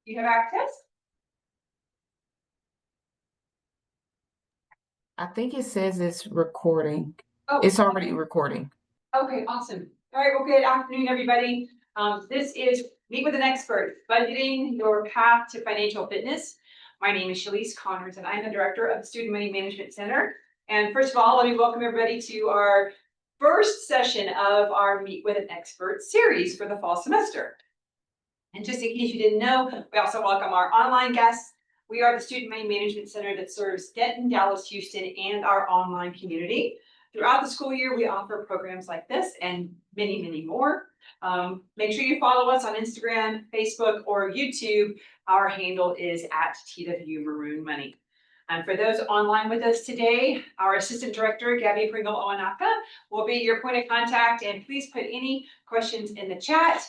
You have access? I think it says it's recording. Oh, It's already recording. okay, awesome. All right, well, good afternoon, everybody. This is Meet with an Expert, Budgeting Your Path to Financial Fitness. My name is Shalise Connors, and I'm the director of the Student Money Management Center. And first of all, let me welcome everybody to our first session of our Meet with an Expert series for the fall semester. And just in case you didn't know, we also welcome our online guests. We are the Student Money Management Center that serves Denton, Dallas, Houston, and our online community. Throughout the school year, we offer programs like this and many, many more. Make sure you follow us on Instagram, Facebook, or YouTube. Our handle is at TW Maroon Money. And for those online with us today, our Assistant Director, Gabby Pringle Oanaka, will be your point of contact. And please put any questions in the chat.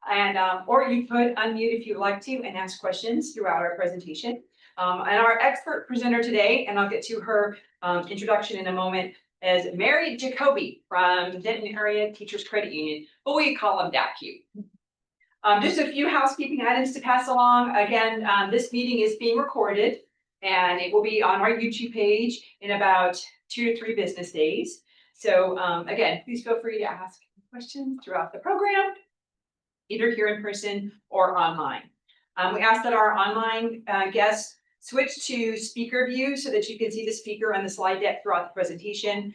And or you could unmute if you'd like to and ask questions throughout our presentation. And our expert presenter today, and I'll get to her introduction in a moment, is Mary Jacoby from Denton Area Teachers Credit Union, but we call them DATQ. Just a few housekeeping items to pass along. Again, this meeting is being recorded and it will be on our YouTube page in about 2 to 3 business days. So again, please feel free to ask questions throughout the program, either here in person or online. We ask that our online guests switch to speaker view so that you can see the speaker on the slide deck throughout the presentation.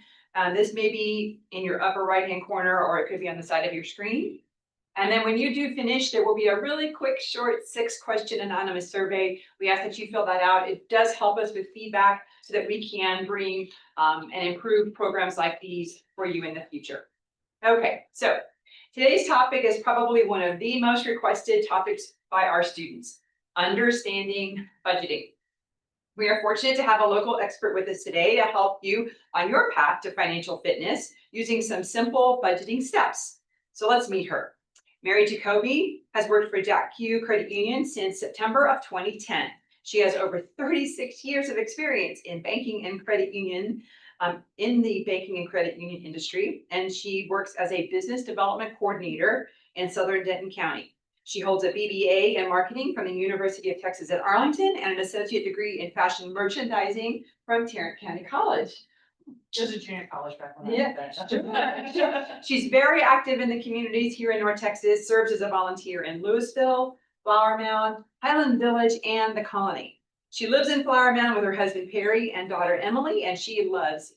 This may be in your upper right-hand corner, or it could be on the side of your screen. And then when you do finish, there will be a really quick, short 6-question anonymous survey. We ask that you fill that out. It does help us with feedback so that we can bring and improve programs like these for you in the future. Okay, so today's topic is probably one of the most requested topics by our students: understanding budgeting. We are fortunate to have a local expert with us today to help you on your path to financial fitness using some simple budgeting steps. So let's meet her. Mary Jacoby has worked for DATQ Credit Union since September of 2010. She has over 36 years of experience in banking and credit union, in the banking and credit union industry, and she works as a business development coordinator in Southern Denton County. She holds a BBA in marketing from the University of Texas at Arlington and an associate degree in fashion merchandising from Tarrant County College. Just a junior college back when She's very active in the communities here in North Texas, serves as a volunteer in Louisville, Flower Mound, Highland Village, and the Colony. She lives in Flower Mound with her husband Perry and daughter Emily, and she loves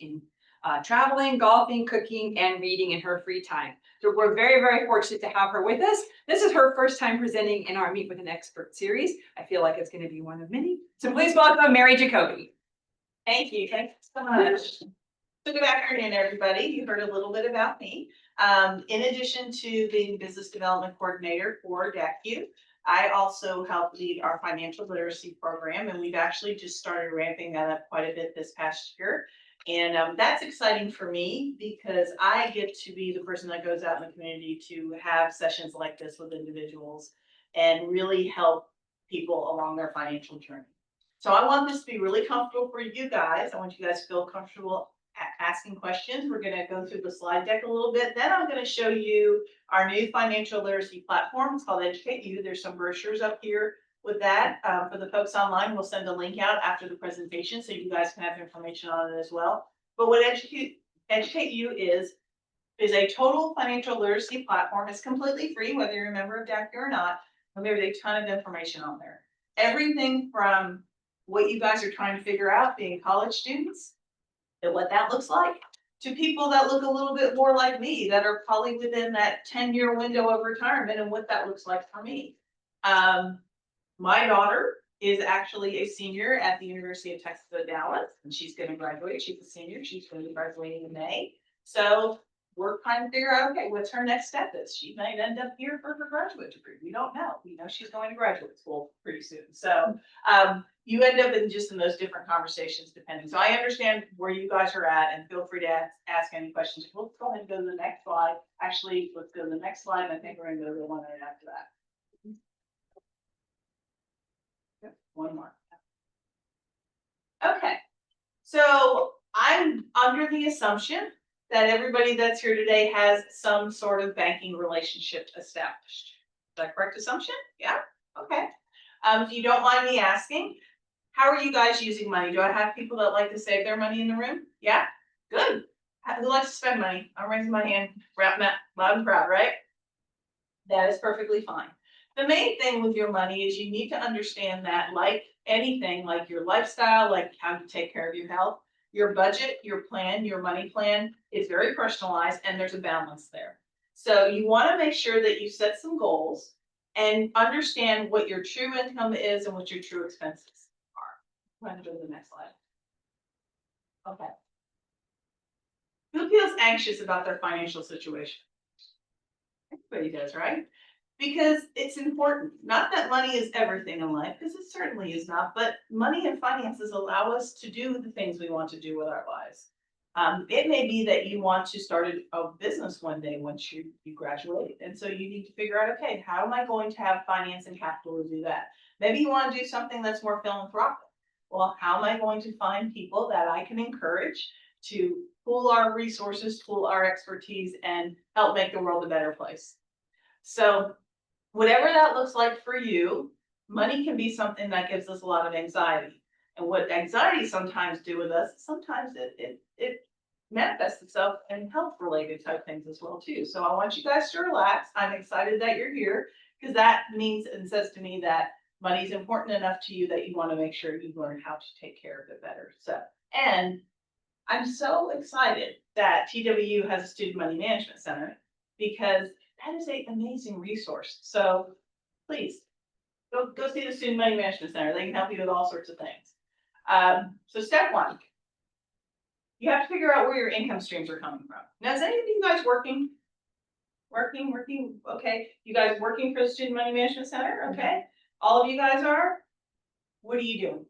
traveling, golfing, cooking, and reading in her free time. So we're very, very fortunate to have her with us. This is her first time presenting in our Meet with an Expert series. I feel like it's going to be one of many. So please welcome Mary Jacoby. Thank you. Thanks so much. So good afternoon, everybody. You heard a little bit about me. In addition to being business development coordinator for DATQ, I also help lead our financial literacy program, and we've actually just started ramping that up quite a bit this past year. And that's exciting for me because I get to be the person that goes out in the community to have sessions like this with individuals and really help people along their financial journey. So I want this to be really comfortable for you guys. I want you guys to feel comfortable asking questions. We're going to go through the slide deck a little bit. Then I'm going to show you our new financial literacy platform. It's called Educate You. There's some brochures up here with that. For the folks online, we'll send a link out after the presentation so you guys can have information on it as well. But what Educate You is a total financial literacy platform. It's completely free, whether you're a member of DATQ or not. And there's a ton of information on there. Everything from what you guys are trying to figure out being college students and what that looks like, to people that look a little bit more like me that are probably within that 10-year window of retirement and what that looks like for me. My daughter is actually a senior at the University of Texas at Dallas, and she's going to graduate. She's a senior. She's going to be graduating in May. So we're trying to figure out, okay, what's her next step is. She might end up here for her graduate degree. We don't know. We know she's going to graduate school pretty soon. So you end up in those different conversations depending. So I understand where you guys are at, and feel free to ask any questions. We'll go ahead and go to the next slide. Actually, let's go to the next slide. I think we're going to go to the one right after that. One more. Okay, so I'm under the assumption that everybody that's here today has some sort of banking relationship established. Is that a correct assumption? Yeah. Okay. If you don't mind me asking, how are you guys using money? Do I have people that like to save their money in the room? Yeah, good. Who likes to spend money? I'm raising my hand, loud and proud, right? That is perfectly fine. The main thing with your money is you need to understand that, like anything, like your lifestyle, like how to take care of your health, your budget, your plan, your money plan is very personalized and there's a balance there. So you want to make sure that you set some goals and understand what your true income is and what your true expenses are. I'm going to go to the next slide. Okay. Who feels anxious about their financial situation? Everybody does, right? Because it's important. Not that money is everything in life, because it certainly is not, but money and finances allow us to do the things we want to do with our lives. It may be that you want to start a business one day once you graduate. And so you need to figure out, okay, how am I going to have finance and capital to do that? Maybe you want to do something that's more philanthropic. Well, how am I going to find people that I can encourage to pool our resources, pool our expertise, and help make the world a better place? So whatever that looks like for you, money can be something that gives us a lot of anxiety. And what anxiety sometimes do with us, sometimes it manifests itself in health related type things as well too. So I want you guys to relax. I'm excited that you're here because that means and says to me that money is important enough to you that you want to make sure you learn how to take care of it better. So, and I'm so excited that TWU has a Student Money Management Center because that is an amazing resource. So please go see the Student Money Management Center. They can help you with all sorts of things. So step one, you have to figure out where your income streams are coming from. Now, is any of you guys working? Working, okay. You guys working for the Student Money Management Center, okay. All of you guys are? What are you doing?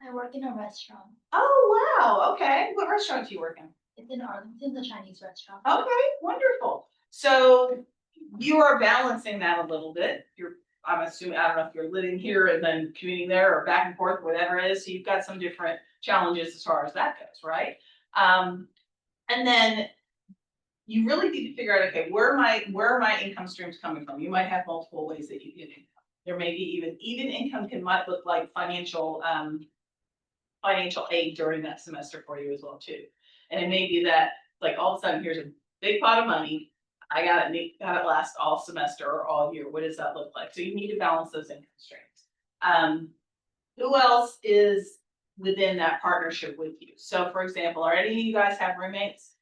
I work in a restaurant. Oh, wow, okay. What restaurant do you work in? It's in Arlington, the Chinese restaurant. Okay, wonderful. So you are balancing that a little bit. I'm assuming, I don't know if you're living here and then commuting there or back and forth, whatever it is. So you've got some different challenges as far as that goes, right? And then you really need to figure out, okay, where are my income streams coming from? You might have multiple ways that you get income. There may be even income might look like financial aid during that semester for you as well too. And it may be that like all of a sudden here's a big pot of money. I got it last all semester or all year. What does that look like? So you need to balance those income streams. Who else is within that partnership with you? So for example, are any of you guys have roommates?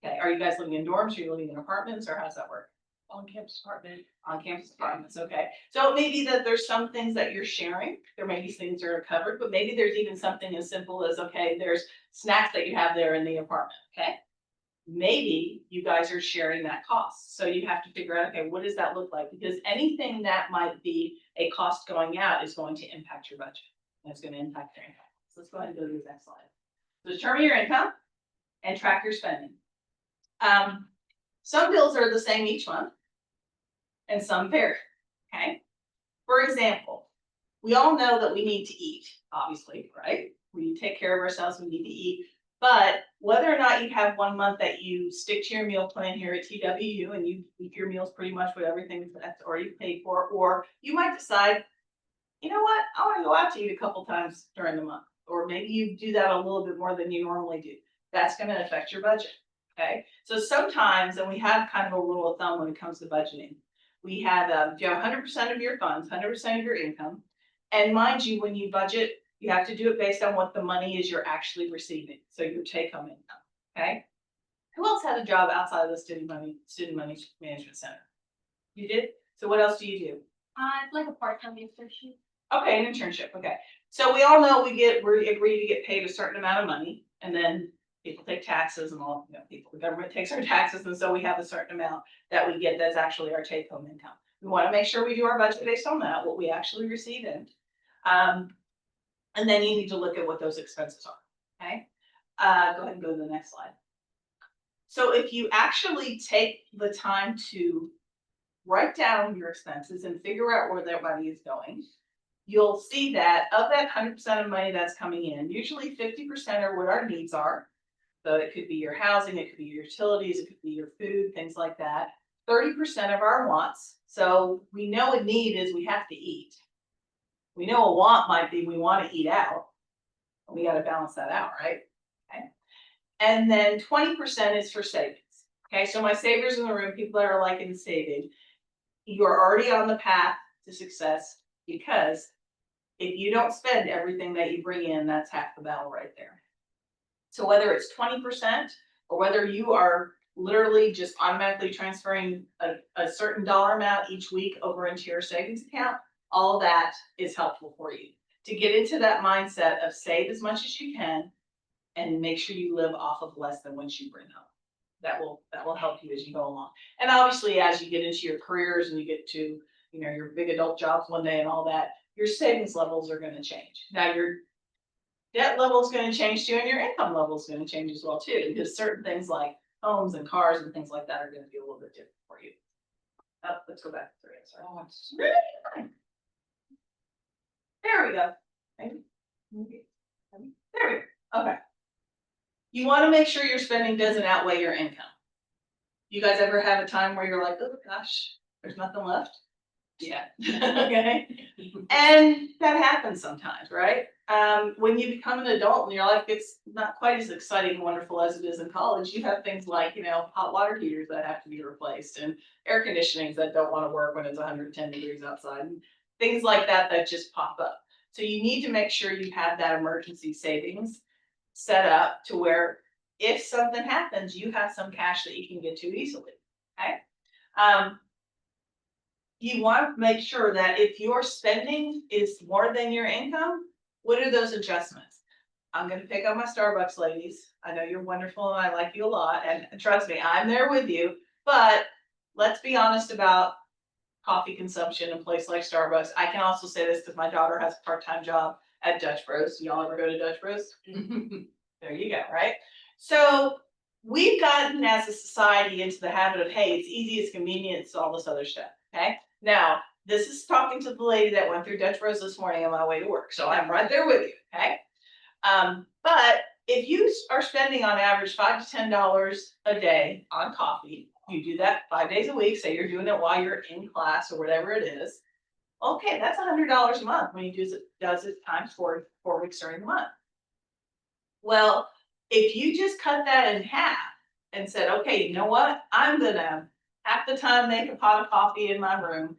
Okay, are you guys living in dorms? Are you living in apartments or how does that work? On campus apartment. On campus apartments, okay. So it may be that there's some things that you're sharing. There may be things that are covered, but maybe there's even something as simple as, okay, there's snacks that you have there in the apartment, okay? Maybe you guys are sharing that cost. So you have to figure out, okay, what does that look like? Because anything that might be a cost going out is going to impact your budget. That's going to impact your income. So let's go ahead and go to the next slide. So determine your income and track your spending. Some bills are the same each month and some vary, okay? For example, we all know that we need to eat, obviously, right? We take care of ourselves, we need to eat. But whether or not you have 1 month that you stick to your meal plan here at TWU and you eat your meals pretty much with everything that's already paid for, or you might decide, you know what, I want to go out to eat a couple times during the month, or maybe you do that a little bit more than you normally do. That's going to affect your budget, okay? So sometimes, and we have kind of a rule of thumb when it comes to budgeting, we have, you have 100% of your funds, 100% of your income, and mind you, when you budget, you have to do it based on what the money is you're actually receiving. So your take-home income, okay? Who else had a job outside of the Student Money Management Center? You did? So what else do you do? It's like a part-time internship. Okay, an internship, okay. So we all know we agree to get paid a certain amount of money, and then people take taxes and all, the government takes our taxes, and so we have a certain amount that we get that's actually our take-home income. We want to make sure we do our budget based on that, what we actually receive in. And then you need to look at what those expenses are, okay? Go ahead and go to the next slide. So if you actually take the time to write down your expenses and figure out where that money is going, you'll see that of that 100% of money that's coming in, usually 50% are what our needs are. So it could be your housing, it could be your utilities, it could be your food, things like that. 30% of our wants. So we know a need is we have to eat. We know a want might be, we want to eat out. We gotta balance that out, right? Okay. And then 20% is for savings. Okay, so my savers in the room, people that are liking saving, you're already on the path to success because if you don't spend everything that you bring in, that's half the battle right there. So whether it's 20% or whether you are literally just automatically transferring a certain dollar amount each week over into your savings account, all of that is helpful for you to get into that mindset of save as much as you can and make sure you live off of less than what you bring home. That will help you as you go along. And obviously, as you get into your careers and you get to, you know, your big adult jobs one day and all that, your savings levels are going to change. Now your debt level is going to change too, and your income level is going to change as well too, because certain things like homes and cars and things like that are going to be a little bit different for you. Oh, let's go back to 3. Sorry. Oh, it's Really fine. There we go. Maybe. There we go. Okay. You want to make sure your spending doesn't outweigh your income. You guys ever have a time where you're like, oh gosh, there's nothing left? Yeah. Okay. And that happens sometimes, right? When you become an adult and your life gets not quite as exciting and wonderful as it is in college, you have things like, you know, hot water heaters that have to be replaced and air conditionings that don't want to work when it's 110 degrees outside and things like that that just pop up. So you need to make sure you have that emergency savings set up to where if something happens, you have some cash that you can get to easily. Okay. You want to make sure that if your spending is more than your income, what are those adjustments? I'm going to pick on my Starbucks ladies. I know you're wonderful and I like you a lot. And trust me, I'm there with you. But let's be honest about coffee consumption in a place like Starbucks. I can also say this because my daughter has a part-time job at Dutch Bros. Y'all ever go to Dutch Bros? There you go, right? So we've gotten as a society into the habit of, hey, it's easy, it's convenient, it's all this other stuff. Okay. Now, this is talking to the lady that went through Dutch Bros this morning on my way to work. So I'm right there with you. Okay. But if you are spending on average $5 to $10 a day on coffee, you do that 5 days a week, say you're doing it while you're in class or whatever it is. Okay, that's $100 a month when you does it times 4 weeks during the month. Well, if you just cut that in half and said, okay, you know what? I'm gonna half the time make a pot of coffee in my room,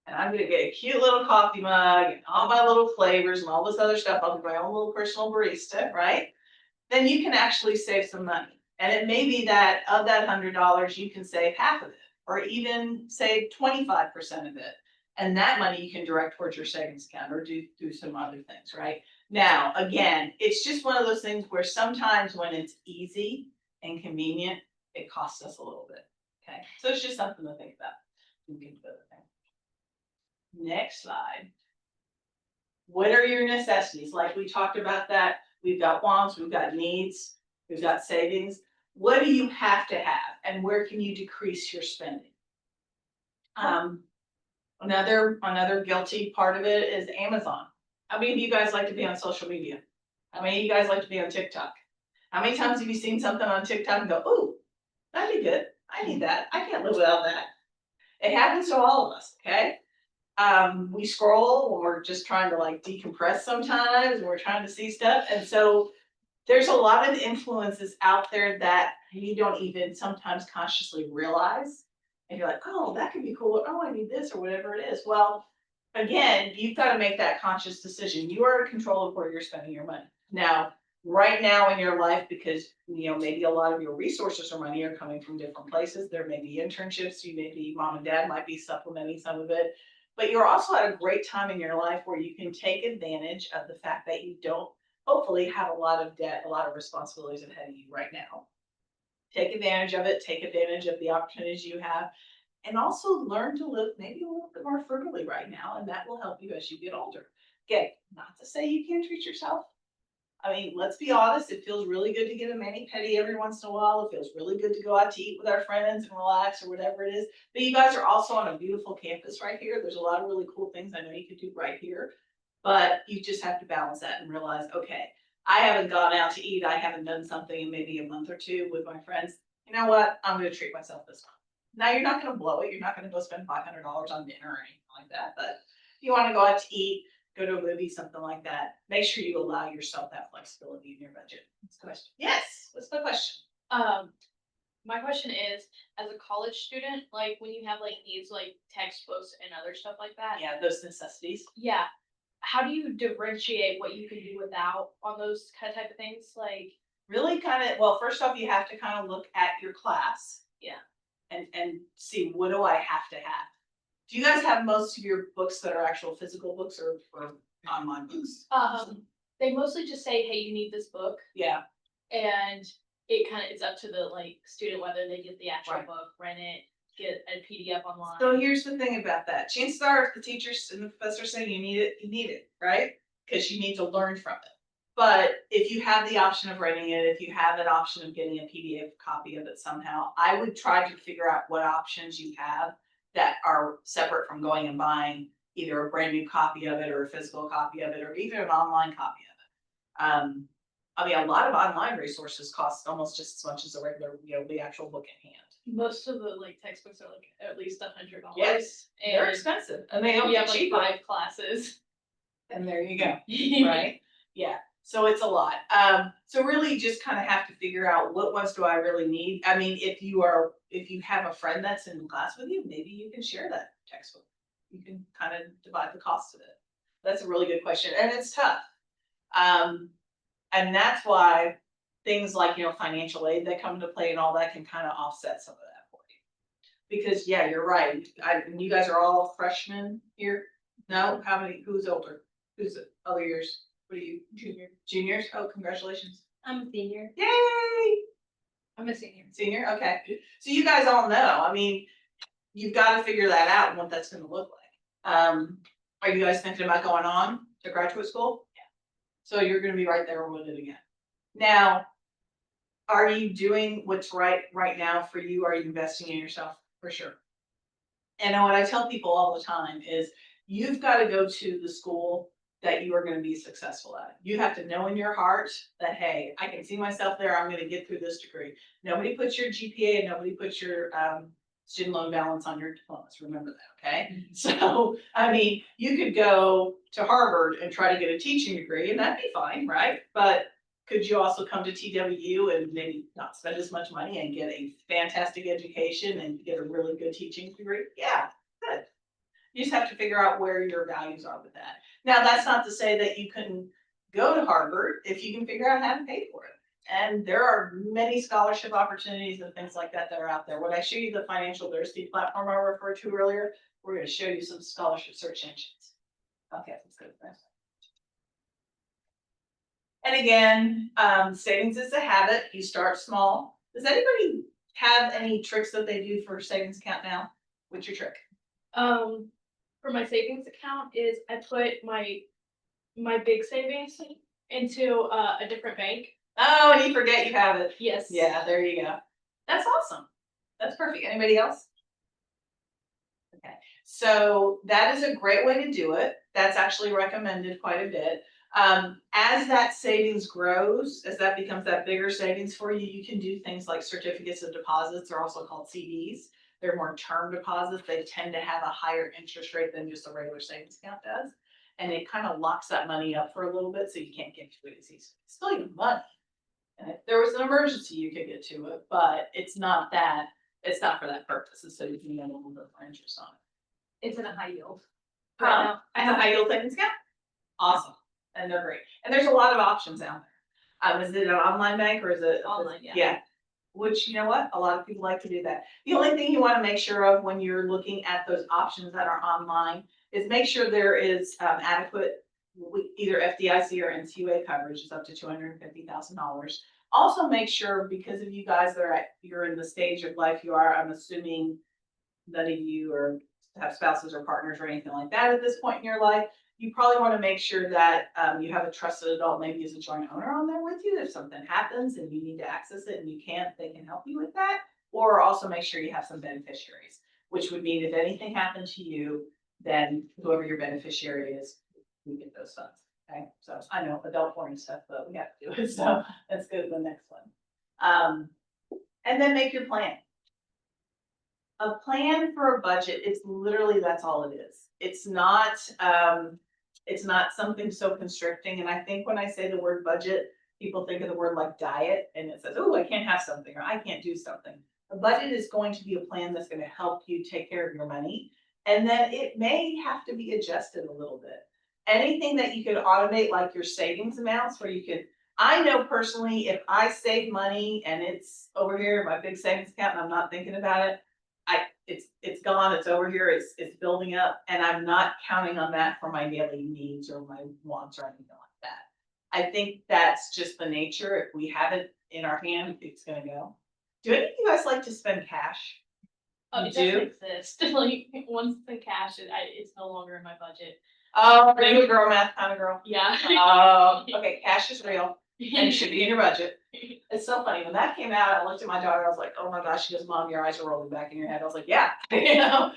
and I'm gonna get a cute little coffee mug and all my little flavors and all this other stuff. I'll be my own little personal barista, right? Then you can actually save some money. And it may be that of that $100, you can save half of it, or even save 25% of it. And that money you can direct towards your savings account or do some other things, right? Now, again, it's just one of those things where sometimes when it's easy and convenient, it costs us a little bit. Okay, so it's just something to think about. Next slide. What are your necessities? Like we talked about that. We've got wants, we've got needs, we've got savings. What do you have to have, and where can you decrease your spending? Another guilty part of it is Amazon. How many of you guys like to be on social media? How many of you guys like to be on TikTok? How many times have you seen something on TikTok and go, oh, that'd be good. I need that. I can't live without that. It happens to all of us, okay? We scroll when we're just trying to like decompress sometimes, and we're trying to see stuff. And so there's a lot of influences out there that you don't even sometimes consciously realize. And you're like, oh, that could be cool. Oh, I need this or whatever it is. Well, again, you've got to make that conscious decision. You are in control of where you're spending your money. Now, right now in your life, because you know maybe a lot of your resources or money are coming from different places. There may be internships. You may be mom and dad might be supplementing some of it. But you're also at a great time in your life where you can take advantage of the fact that you don't hopefully have a lot of debt, a lot of responsibilities ahead of you right now. Take advantage of it, take advantage of the opportunities you have, and also learn to live maybe a little bit more frugally right now, and that will help you as you get older. Again, not to say you can't treat yourself. I mean, let's be honest, it feels really good to get a mani-pedi every once in a while. It feels really good to go out to eat with our friends and relax or whatever it is. But you guys are also on a beautiful campus right here. There's a lot of really cool things I know you could do right here. But you just have to balance that and realize, okay, I haven't gone out to eat. I haven't done something in maybe a month or two with my friends. You know what? I'm going to treat myself this month. Now, you're not going to blow it. You're not going to go spend $500 on dinner or anything like that. But if you want to go out to eat, go to a movie, something like that, make sure you allow yourself that flexibility in your budget. That's the question. Yes, what's the question? My question is, as a college student, like when you have like needs like textbooks and other stuff like that. Yeah, those necessities. Yeah. How do you differentiate what you can do without on those type of things? Like, Really kind of, well, first off, you have to kind of look at your class. Yeah. And see, what do I have to have? Do you guys have most of your books that are actual physical books or online books? they mostly just say, hey, you need this book, Yeah, and it kind of it's up to the like student whether they get the actual Right. book, rent it, get a PDF online. so here's the thing about that. Chances are, if the teachers and the professors say you need it, right? Because you need to learn from it. But if you have the option of renting it, if you have an option of getting a PDF copy of it somehow, I would try to figure out what options you have that are separate from going and buying either a brand new copy of it or a physical copy of it, or even an online copy of it. I mean, a lot of online resources cost almost just as much as a regular, the actual book in hand. Most of the like textbooks are like at least $100. Yes, they're and expensive, and they don't you get have like cheaper. 5 classes. And there you go. Right? Yeah, so it's a lot. So really just kind of have to figure out what ones do I really need. I mean, if you have a friend that's in class with you, maybe you can share that textbook. You can kind of divide the cost of it. That's a really good question, and it's tough. And that's why things like, financial aid that come into play and all that can kind of offset some of that for you. Because yeah, you're right. You guys are all freshmen here. No, who's older? Who's the other years? What are you? Juniors? Oh, congratulations. I'm a senior. Yay! I'm a senior. Senior? Okay. So you guys all know, I mean, you've got to figure that out and what that's gonna look like. Are you guys thinking about going on to graduate school? Yeah. So you're gonna be right there with it again. Now, are you doing what's right now for you? Are you investing in yourself? For sure. And what I tell people all the time is you've got to go to the school that you are going to be successful at. You have to know in your heart that, hey, I can see myself there. I'm going to get through this degree. Nobody puts your GPA and nobody puts your student loan balance on your diplomas. Remember that, okay? So, I mean, you could go to Harvard and try to get a teaching degree, and that'd be fine, right? But could you also come to TWU and maybe not spend as much money and get a fantastic education and get a really good teaching degree? Yeah, good. You just have to figure out where your values are with that. Now, that's not to say that you couldn't go to Harvard if you can figure out how to pay for it. And there are many scholarship opportunities and things like that that are out there. When I show you the financial literacy platform I referred to earlier, we're going to show you some scholarship search engines. Okay, that's good. And again, savings is a habit. You start small. Does anybody have any tricks that they do for savings account now? What's your trick? For my savings account is I put my big savings into a different bank. Oh, and you forget you have it. Yes. Yeah, there you go. That's awesome. That's perfect. Anybody else? Okay, so that is a great way to do it. That's actually recommended quite a bit. As that savings grows, as that becomes that bigger savings for you, you can do things like certificates of deposits, are also called CDs. They're more term deposits. They tend to have a higher interest rate than just a regular savings account does. And it kind of locks that money up for a little bit so you can't get to it as easily. It's still your money. And if there was an emergency, you could get to it, but it's not for that purpose. It's so you can get a little bit more interest on it. It's in a high yield. I have a high yield savings account. Awesome. And they're great. And there's a lot of options out there. Is it an online bank or is it? Online, yeah. Yeah. Which, you know what? A lot of people like to do that. The only thing you want to make sure of when you're looking at those options that are online is make sure there is adequate either FDIC or NCUA coverage is up to $250,000. Also make sure, because of you guys you're in the stage of life you are, I'm assuming none of you or have spouses or partners or anything like that at this point in your life. You probably want to make sure that you have a trusted adult, maybe as a joint owner on there with you. If something happens and you need to access it and you can't, they can help you with that. Or also make sure you have some beneficiaries, which would mean if anything happened to you, then whoever your beneficiary is, we get those funds. Okay, so I know adult boring stuff, but we have to do it. So let's go to the next one. And then make your plan. A plan for a budget, it's literally, that's all it is. It's not, It's not something so constricting, and I think when I say the word budget, people think of the word like diet, and it says, oh, I can't have something, or I can't do something. A budget is going to be a plan that's gonna help you take care of your money, and then it may have to be adjusted a little bit. Anything that you could automate, like your savings amounts, where you could, I know personally, if I save money and it's over here in my big savings account and I'm not thinking about it, it's gone, it's over here, it's building up, and I'm not counting on that for my daily needs or my wants or anything like that. I think that's just the nature. If we have it in our hand, it's gonna go. Do any of you guys like to spend cash? Oh, You it doesn't do? exist. Like once the cash, it's no longer in my budget. Oh, are you a girl math kind of girl? Yeah. Okay, cash is real and it should be in your budget. It's so funny, when that came out, I looked at my daughter, I was like, oh my gosh, she goes, Mom, your eyes are rolling back in your head. I was like, yeah, you know?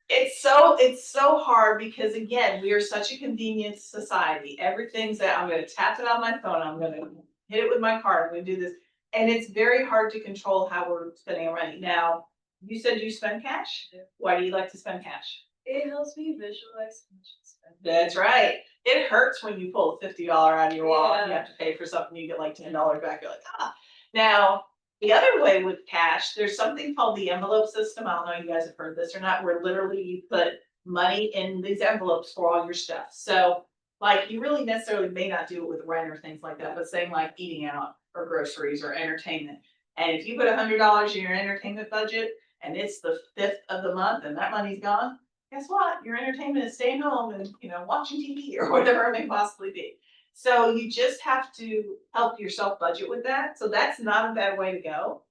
It's so hard because again, we are such a convenience society. Everything's that I'm gonna tap it on my phone, I'm gonna hit it with my card, I'm gonna do this. And it's very hard to control how we're spending our money. Now, you said you spend cash? Why do you like to spend cash? It helps me visualize how much I spend. That's right. It hurts when you pull a $50 out of your wallet and you Yeah. have to pay for something, you get like $10 back, you're like, ah. Now, the other way with cash, there's something called the envelope system. I don't know if you guys have heard this or not, where literally you put money in these envelopes for all your stuff. So like you really necessarily may not do it with rent or things like that, but saying like eating out or groceries or entertainment. And if you put $100 in your entertainment budget and it's the 5th of the month and that money's gone, guess what? Your entertainment is staying home and, you know, watching TV or whatever it may possibly be. So you just have to help yourself budget with that. So that's not a bad way to go.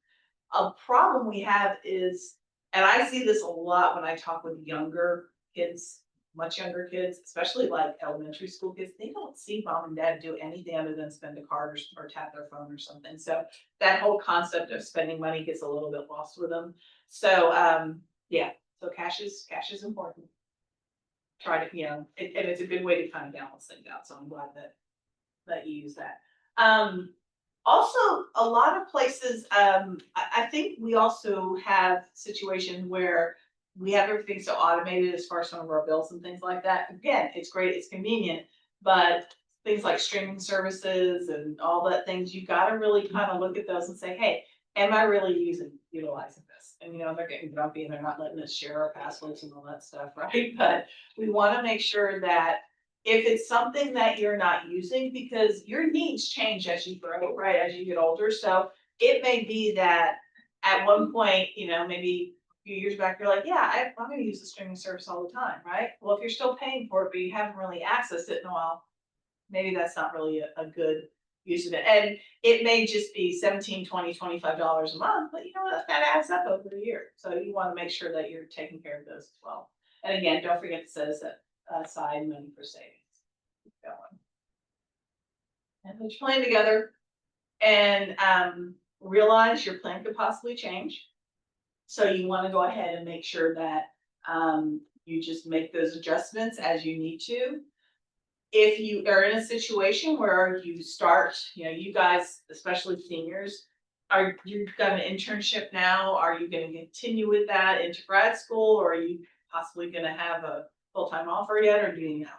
A problem we have is, and I see this a lot when I talk with younger kids, much younger kids, especially like elementary school kids, they don't see mom and dad do anything other than spend a card or tap their phone or something. So that whole concept of spending money gets a little bit lost with them. So yeah, so cash is important. Try to, you know, and it's a good way to kind of balance things out. So I'm glad that you use that. Also, a lot of places, I think we also have situations where we have everything so automated as far as some of our bills and things like that. Again, it's great, it's convenient, but things like streaming services and all that things, you gotta really kind of look at those and say, hey, am I really utilizing this? And you know, they're getting grumpy and they're not letting us share our passwords and all that stuff, right? But we wanna make sure that if it's something that you're not using, because your needs change as you grow, right, as you get older, so it may be that at one point, you know, maybe a few years back, you're like, yeah, I'm gonna use the streaming service all the time, right? Well, if you're still paying for it, but you haven't really accessed it in a while, maybe that's not really a good use of it. And it may just be $17, $20, $25 a month, but you know what, that adds up over a year. So you wanna make sure that you're taking care of those as well. And again, don't forget to set aside money for savings. Keep going. And put your plan together and realize your plan could possibly change. So you want to go ahead and make sure that you just make those adjustments as you need to. If you are in a situation where you start, you know, you guys, especially seniors, you've got an internship now, are you going to continue with that into grad school, or are you possibly going to have a full-time offer yet, or do you know?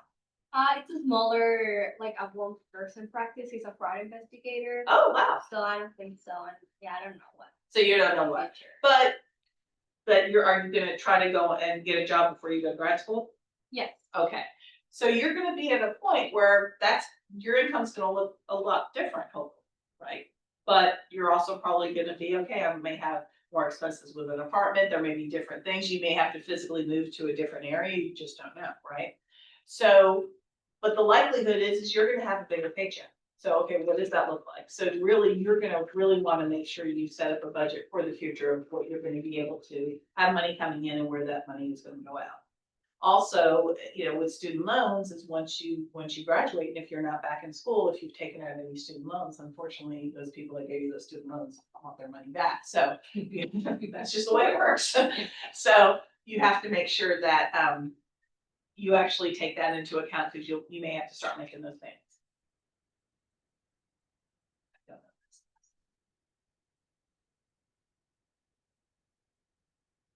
It's a smaller, like a one-person practice. He's a fraud investigator. Oh, wow. So I don't think so. And yeah, I don't know what. So you don't know what, but are you gonna try to go and get a job before you go to grad school? Yes. Okay, so you're gonna be at a point where your income's gonna look a lot different, hopefully, right? But you're also probably gonna be, okay, I may have more expenses with an apartment, there may be different things, you may have to physically move to a different area, you just don't know, right? So, but the likelihood is you're gonna have a bigger paycheck. So, okay, what does that look like? So really, you're gonna really wanna make sure you set up a budget for the future of what you're gonna be able to have money coming in and where that money is gonna go out. Also, you know, with student loans is once you graduate, and if you're not back in school, if you've taken out any student loans, unfortunately, those people that gave you those student loans want their money back. So that's just the way it works. So you have to make sure that you actually take that into account, because you may have to start making those payments.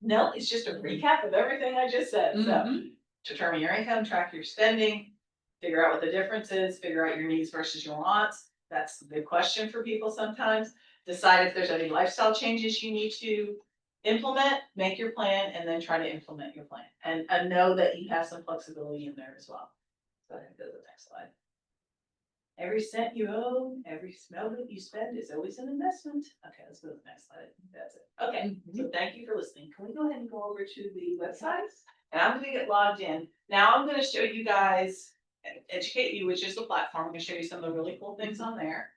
No, it's just a recap of everything I just said. So determine your income, track your spending, Figure out what the difference is, figure out your needs versus your wants. That's the big question for people sometimes. Decide if there's any lifestyle changes you need to implement, make your plan, and then try to implement your plan. And know that you have some flexibility in there as well. Go ahead and go to the next slide. Every cent you own, every smell that you spend is always an investment. Okay, let's go to the next slide. That's it. Okay, so thank you for listening. Can we go ahead and go over to the website? And I'm gonna get logged in. Now I'm gonna show you guys Educate You, which is the platform. I'm gonna show you some of the really cool things on there.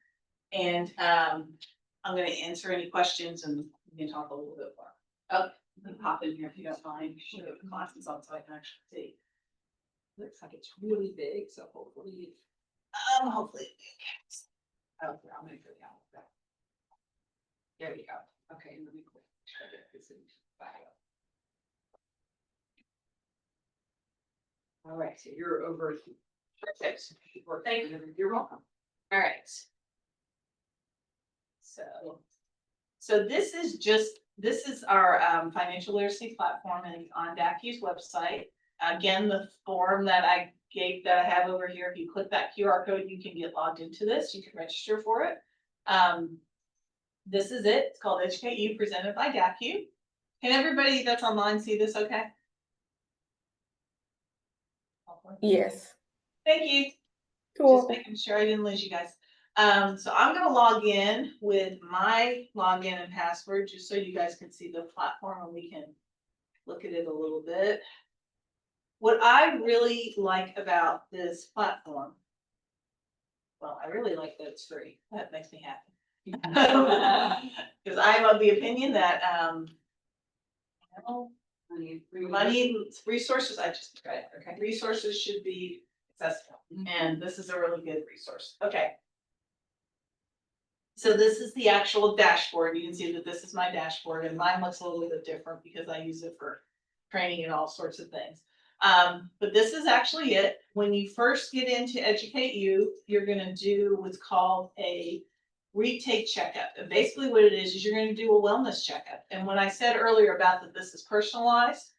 And I'm gonna answer any questions and we can talk a little bit more. Oh, let me pop in here if you don't mind. Show the classes on so I can actually see. Looks like it's really big, so hopefully. Hopefully. Oh, I'm gonna go down. There we go. Okay, let me go. Try to get this in bio. All right, so you're over. Perfect. Well, thank you. You're welcome. All right. So this is our financial literacy platform and it's on DACU's website. Again, the form that I have over here, if you click that QR code, you can get logged into this. You can register for it. This is it. It's called Educate You, presented by DACU. Can everybody that's online see this okay? Yes. Thank you. Cool. Just making sure I didn't lose you guys. So I'm gonna log in with my login and password, just so you guys can see the platform and we can look at it a little bit. What I really like about this platform, well, I really like that it's free. That makes me happy. Because I'm of the opinion that, money, resources, I just read, okay, resources should be accessible, and this is a really good resource. Okay. So this is the actual dashboard. You can see that this is my dashboard, and mine looks a little bit different because I use it for training and all sorts of things. But this is actually it. When you first get into Educate You, you're gonna do what's called a retake checkup. And basically what it is you're gonna do a wellness checkup. And when I said earlier about that this is personalized,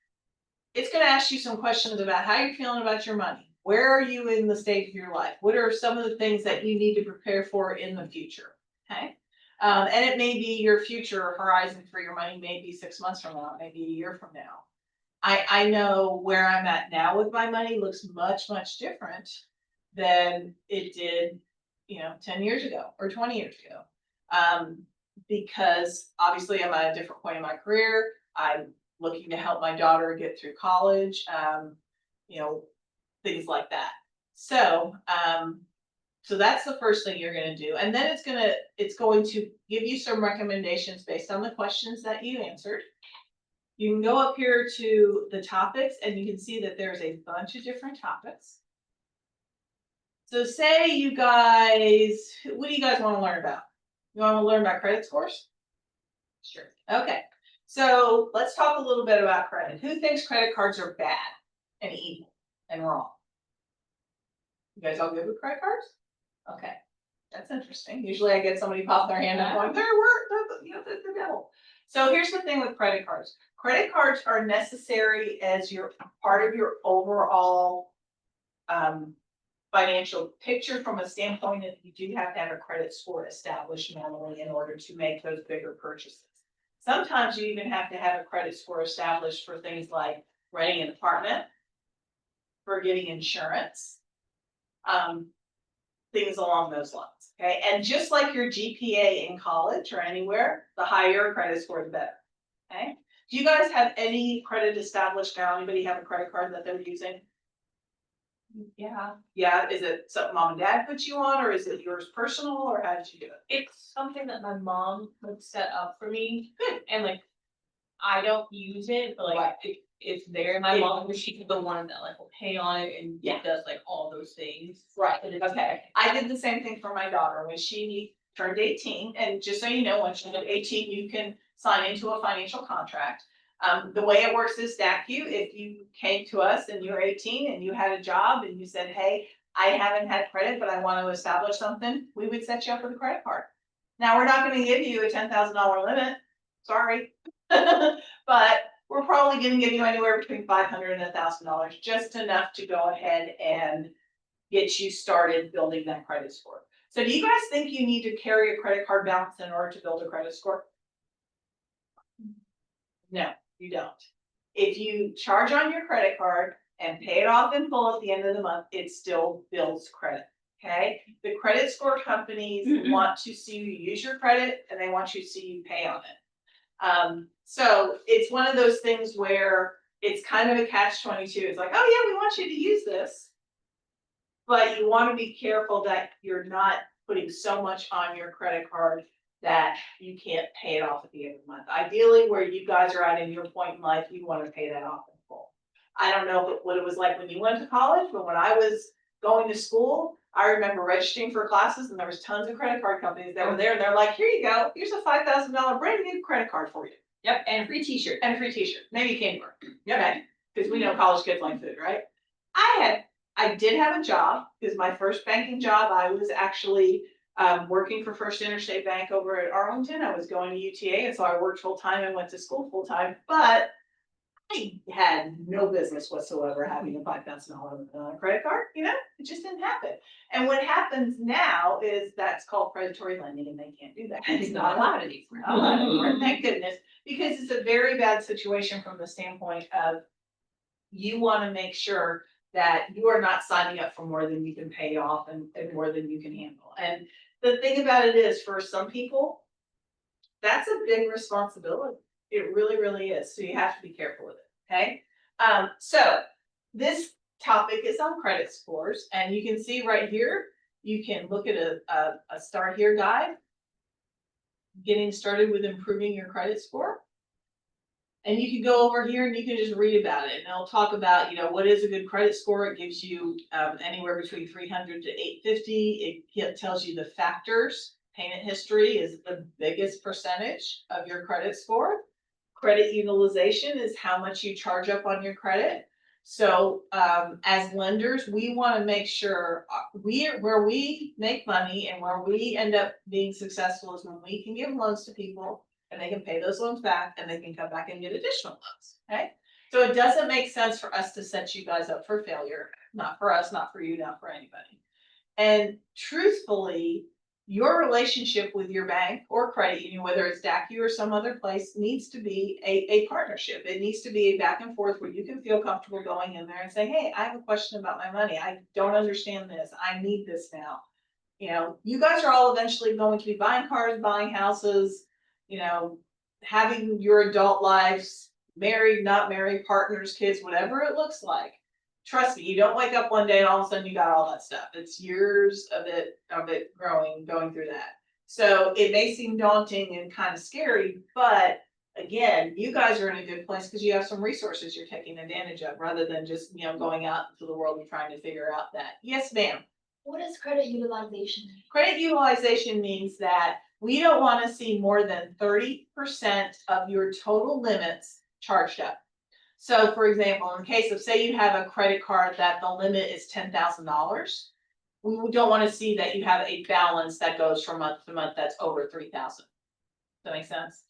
it's gonna ask you some questions about how you're feeling about your money. Where are you in the state of your life? What are some of the things that you need to prepare for in the future? Okay. And it may be your future horizon for your money, maybe 6 months from now, maybe a year from now. I know where I'm at now with my money looks much, much different than it did, 10 years ago or 20 years ago. Because obviously I'm at a different point in my career. I'm looking to help my daughter get through college, things like that. So that's the first thing you're gonna do. And then it's going to give you some recommendations based on the questions that you answered. You can go up here to the topics and you can see that there's a bunch of different topics. So say you guys, what do you guys want to learn about? You want to learn about credit scores? Sure. Okay. So let's talk a little bit about credit. Who thinks credit cards are bad and evil and wrong? You guys all good with credit cards? Okay. That's interesting. Usually I get somebody pop their hand up going, they're the devil. So here's the thing with credit cards. Credit cards are necessary as your part of your overall financial picture from a standpoint that you do have to have a credit score established normally in order to make those bigger purchases. Sometimes you even have to have a credit score established for things like renting an apartment, for getting insurance, things along those lines. Okay, and just like your GPA in college or anywhere, the higher your credit score, the better. Okay, do you guys have any credit established now? Anybody have a credit card that they're using? Yeah, Yeah, is it something mom and dad put you on, or is it yours personal, or how did you do it? it's something that my mom would set up for me. Good. And like, I don't use it, but like, it's there. My mom, she's the one that like will pay on it and does like all those things. Right, But it's okay. I did the same thing for my daughter when she turned 18, and just so you know, once you hit 18, you can sign into a financial contract. The way it works is DACU, if you came to us and you're 18 and you had a job and you said, hey, I haven't had credit, but I want to establish something, we would set you up with a credit card. Now, we're not going to give you a $10,000 limit, sorry, but we're probably going to give you anywhere between $500 and $1,000, just enough to go ahead and get you started building that credit score. So do you guys think you need to carry a credit card balance in order to build a credit score? No, you don't. If you charge on your credit card and pay it off in full at the end of the month, it still builds credit. Okay, the credit score companies want to see you use your credit and they want you to see you pay on it. So it's one of those things where it's kind of a catch-22. It's like, oh yeah, we want you to use this, but you want to be careful that you're not putting so much on your credit card that you can't pay it off at the end of the month. Ideally, where you guys are at in your point in life, you want to pay that off in full. I don't know what it was like when you went to college, but when I was going to school, I remember registering for classes and there was tons of credit card companies that were there and they're like, here you go, here's a $5,000 brand new credit card for you. Yep, and a free t-shirt. And a free t-shirt, maybe candy bar. Okay, because we know college kids like food, right? I did have a job, because my first banking job, I was actually working for First Interstate Bank over at Arlington. I was going to UTA, and so I worked full-time and went to school full-time, but I had no business whatsoever having a $5,000 credit card, it just didn't happen. And what happens now is that's called predatory lending and they can't do that. It's not allowed anymore. Not allowed anymore, thank goodness, because it's a very bad situation from the standpoint of you want to make sure that you are not signing up for more than you can pay off and more than you can handle. And the thing about it is, for some people, that's a big responsibility. It really, really is. So you have to be careful with it. Okay. So this topic is on credit scores, and you can see right here, you can look at a Start Here guide, getting started with improving your credit score. And you can go over here and you can just read about it. And it'll talk about, what is a good credit score. It gives you anywhere between 300 to 850. It tells you the factors. Payment history is the biggest percentage of your credit score. Credit utilization is how much you charge up on your credit. So as lenders, we want to make sure where we make money and where we end up being successful is when we can give loans to people and they can pay those loans back and they can come back and get additional loans. Okay. So it doesn't make sense for us to set you guys up for failure. Not for us, not for you, not for anybody. And truthfully, your relationship with your bank or credit union, whether it's DACU or some other place, needs to be a partnership. It needs to be a back and forth where you can feel comfortable going in there and saying, hey, I have a question about my money. I don't understand this. I need this now. You guys are all eventually going to be buying cars, buying houses, having your adult lives, married, not married, partners, kids, whatever it looks like. Trust me, you don't wake up one day and all of a sudden you got all that stuff. It's years of it going through that. So it may seem daunting and kind of scary, but again, you guys are in a good place because you have some resources you're taking advantage of rather than just, going out into the world and trying to figure out that. Yes, ma'am. What is credit utilization? Credit utilization means that we don't want to see more than 30% of your total limits charged up. So for example, in case of, say you have a credit card that the limit is $10,000, we don't want to see that you have a balance that goes from month to month that's over $3,000. Does that make sense?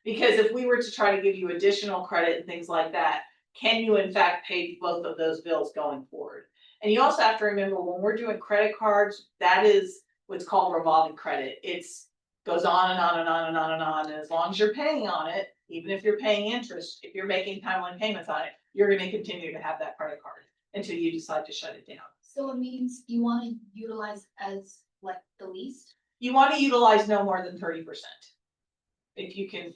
Because if we were to try to give you additional credit and things like that, can you in fact pay both of those bills going forward? And you also have to remember, when we're doing credit cards, that is what's called revolving credit. It's goes on and on and on and on and on. And as long as you're paying on it, even if you're paying interest, if you're making timely payments on it, you're going to continue to have that credit card until you decide to shut it down. So it means you want to utilize as like the least? You want to utilize no more than 30%. If you can,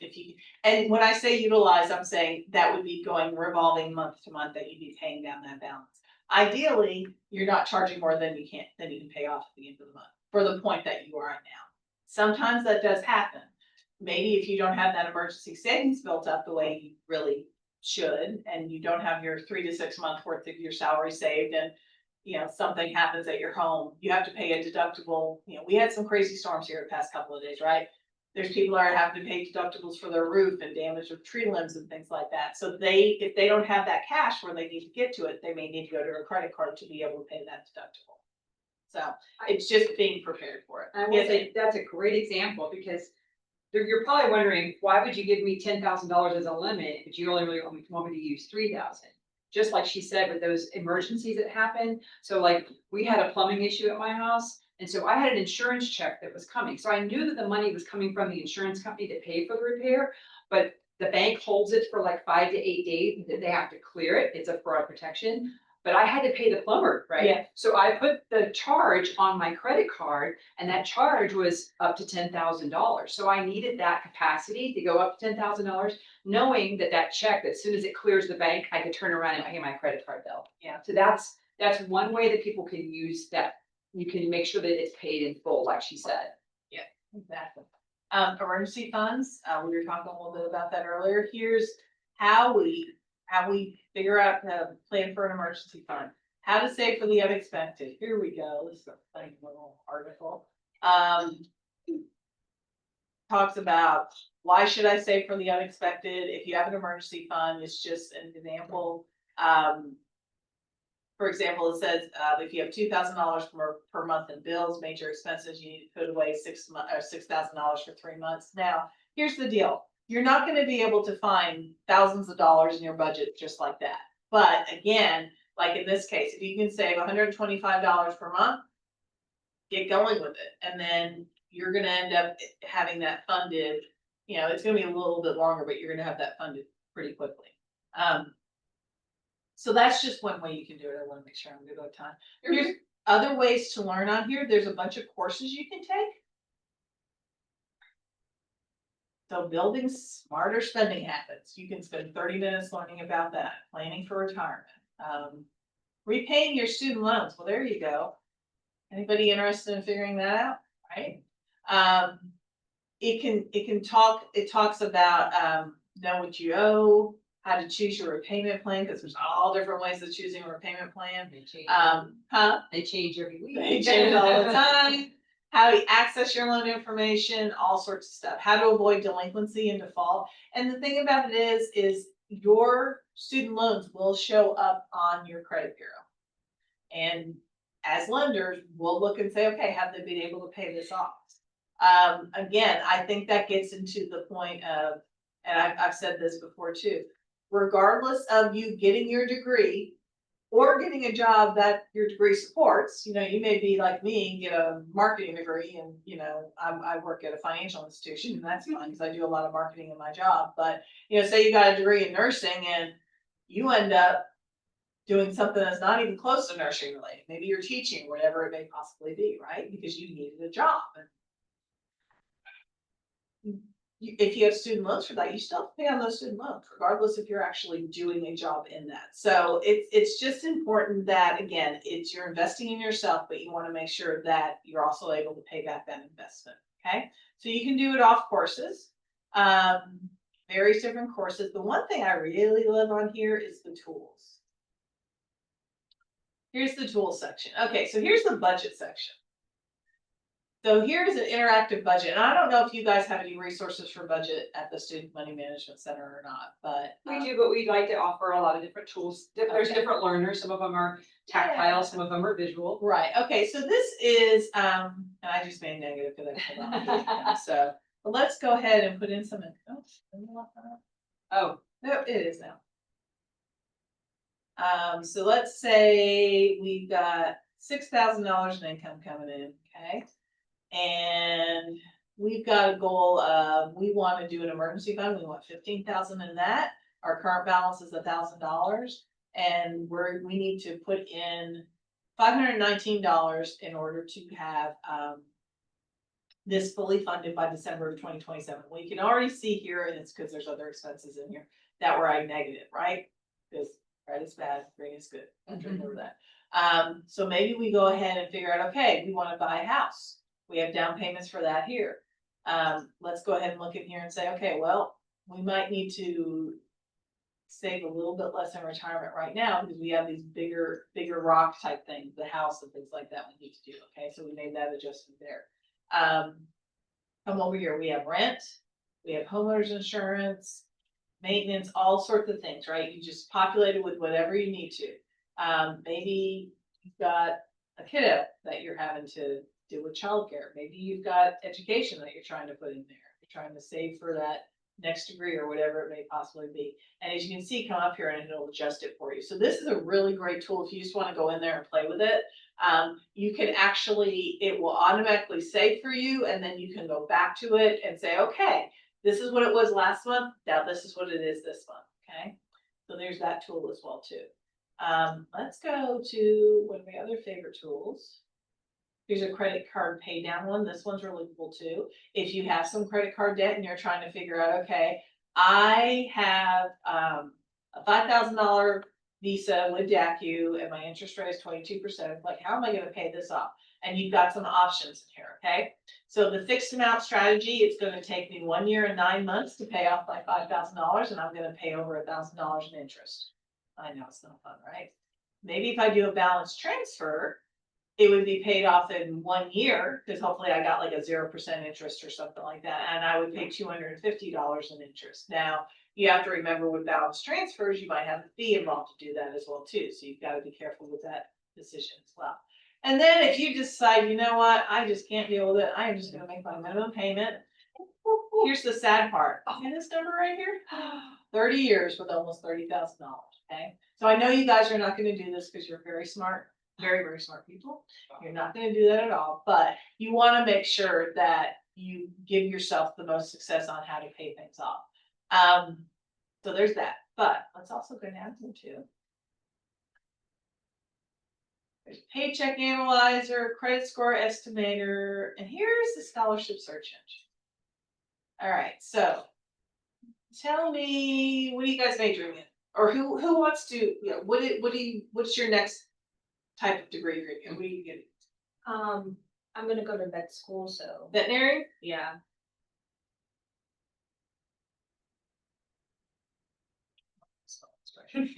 and when I say utilize, I'm saying that would be going revolving month to month, that you'd be paying down that balance. Ideally, you're not charging more than you can pay off at the end of the month for the point that you are at now. Sometimes that does happen. Maybe if you don't have that emergency savings built up the way you really should, and you don't have your 3 to 6 month worth of your salary saved, and something happens at your home, you have to pay a deductible. We had some crazy storms here the past couple of days, right? There's people that are having to pay deductibles for their roof and damage of tree limbs and things like that. So if they don't have that cash where they need to get to it, they may need to go to a credit card to be able to pay that deductible. So it's just being prepared for it. I will say that's a great example, because you're probably wondering, why would you give me $10,000 as a limit, but you only really want me to use $3,000? just like she said, with those emergencies that happen. So like, we had a plumbing issue at my house, and so I had an insurance check that was coming. So I knew that the money was coming from the insurance company to pay for the repair, but the bank holds it for like 5 to 8 days, that they have to clear it. It's a fraud protection. But I had to pay the plumber, right? Yeah. So I put the charge on my credit card, and that charge was up to $10,000. So I needed that capacity to go up to $10,000, knowing that that check, as soon as it clears the bank, I could turn around and pay my credit card bill. Yeah. So that's one way that people can use that. You can make sure that it's paid in full, like she said. Exactly. Emergency funds, we were talking a little bit about that earlier. Here's how we figure out how to plan for an emergency fund. How to save for the unexpected. Here we go. This is a funny little article. Talks about why should I save for the unexpected? If you have an emergency fund, it's just an example. For example, it says, if you have $2,000 per month in bills, major expenses, you need to put away $6,000 for 3 months. Now, here's the deal. You're not gonna be able to find thousands of dollars in your budget just like that. But again, like in this case, if you can save $125 per month, get going with it. And then you're gonna end up having that funded, it's gonna be a little bit longer, but you're gonna have that funded pretty quickly. So that's just one way you can do it. I wanna make sure I'm good with time. There's other ways to learn on here. There's a bunch of courses you can take. So building smarter spending habits. You can spend 30 minutes learning about that. Planning for retirement. Repaying your student loans. Well, there you go. Anybody interested in figuring that out, right? It talks about know what you owe, how to choose your repayment plan, because there's all different ways of choosing a repayment plan. They change. They change every week. They change all the time. How to access your loan information, all sorts of stuff. How to avoid delinquency and default. And the thing about it is your student loans will show up on your credit bureau. And as lenders, we'll look and say, okay, have they been able to pay this off? Again, I think that gets into the point of, and I've said this before too, regardless of you getting your degree or getting a job that your degree supports, you may be like me and get a marketing degree and, I work at a financial institution and that's fine because I do a lot of marketing in my job. But, say you got a degree in nursing and you end up doing something that's not even close to nursing related. Maybe you're teaching, whatever it may possibly be, right? Because you needed a job. If you have student loans for that, you still have to pay on those student loans, regardless if you're actually doing a job in that. So it's just important that, again, you're investing in yourself, but you want to make sure that you're also able to pay back that investment. Okay, so you can do it off courses, various different courses. The one thing I really love on here is the tools. Here's the tools section. Okay, so here's the budget section. So here's an interactive budget, and I don't know if you guys have any resources for budget at the Student Money Management Center or not, but. We do, but we'd like to offer a lot of different tools. There's Okay. different learners. Some of them are tactile, Yeah. some of them are visual. Right, okay, so this is, and I just made negative because I put on so, but let's go ahead and put in some, Oh, no, it is now. So let's say we've got $6,000 in income coming in, okay? And we've got a goal of, we want to do an emergency fund, we want 15,000 in that. Our current balance is $1,000 and we need to put in $519 in order to have this fully funded by December of 2027. Well, you can already see here, and it's because there's other expenses in here that were negative, right? Because red is bad, green is good. Remember that. So maybe we go ahead and figure out, okay, we want to buy a house. We have down payments for that here. Let's go ahead and look in here and say, okay, well, we might need to save a little bit less in retirement right now because we have these bigger rock type things, the house and things like that we need to do. Okay, so we made that adjustment there. Come over here, we have rent, we have homeowners insurance, maintenance, all sorts of things, right? You just populate it with whatever you need to. Maybe you've got a kiddo that you're having to deal with childcare. Maybe you've got education that you're trying to put in there. You're trying to save for that next degree or whatever it may possibly be. And as you can see, come up here and it'll adjust it for you. So this is a really great tool if you just want to go in there and play with it. You can actually, it will automatically save for you, and then you can go back to it and say, okay, this is what it was last month, now this is what it is this month, okay? So there's that tool as well too. Let's go to one of my other favorite tools. Here's a credit card pay down one. This one's really cool too. If you have some credit card debt and you're trying to figure out, okay, I have a $5,000 Visa with DACU and my interest rate is 22%. Like, how am I going to pay this off? And you've got some options in here, okay? So the fixed amount strategy, it's going to take me 1 year and 9 months to pay off my $5,000, and I'm going to pay over $1,000 in interest. I know it's not fun, right? Maybe if I do a balance transfer, it would be paid off in 1 year, because hopefully I got like a 0% interest or something like that, and I would pay $250 in interest. Now, you have to remember with balance transfers, you might have a fee involved to do that as well too, so you've got to be careful with that decision as well. And then if you decide, you know what, I just can't deal with it, I am just gonna make my minimum payment. Here's the sad part, and this number right here, 30 years with almost $30,000, okay? So I know you guys are not gonna do this because you're very smart, very, very smart people. You're not gonna do that at all, but you wanna make sure that you give yourself the most success on how to pay things off. So there's that, but let's also go down to there's paycheck analyzer, credit score estimator, and here's the scholarship search engine. All right, so tell me, what are you guys majoring in? Or who wants to, you know, what's your next type of degree you're in? What are you getting? I'm gonna go to vet school, so. Veterinary? Yeah. Probably